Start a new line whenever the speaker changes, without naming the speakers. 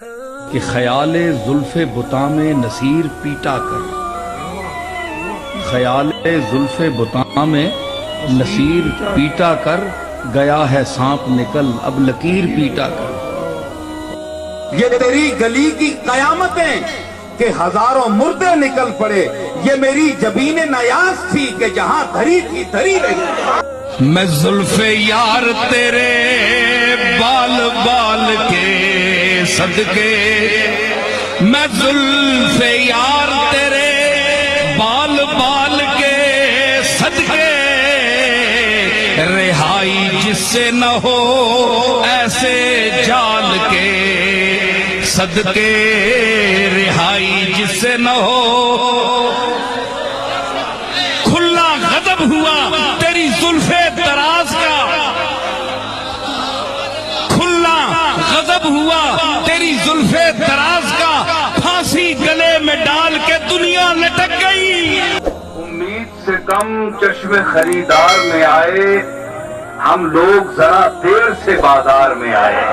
کہ خیال زلف بتا میں نصیر پیٹا کر، خیال زلف بتا میں نصیر پیٹا کر، گیا ہے سانپ نکل اب لکیر پیٹا کر۔
یہ تیری گلی کی قیامتیں کہ ہزاروں مردے نکل پڑے، یہ میری جبین نیاز تھی کہ جہاں دھری تھی دھری رہی۔
میں زلف یار تیرے بال بال کے صدقے، میں زلف یار تیرے بال بال کے صدقے، رہائی جس سے نہ ہو ایسے جال کے صدقے، رہائی جس سے نہ ہو۔ کھلا غضب ہوا تیری زلف دراز کا، کھلا غضب ہوا تیری زلف دراز کا، پھانسی گلے میں ڈال کے دنیا لٹک گئی۔
امید سے کم چشم خریدار میں آئے، ہم لوگ ذرا دیر سے بازار میں آئے۔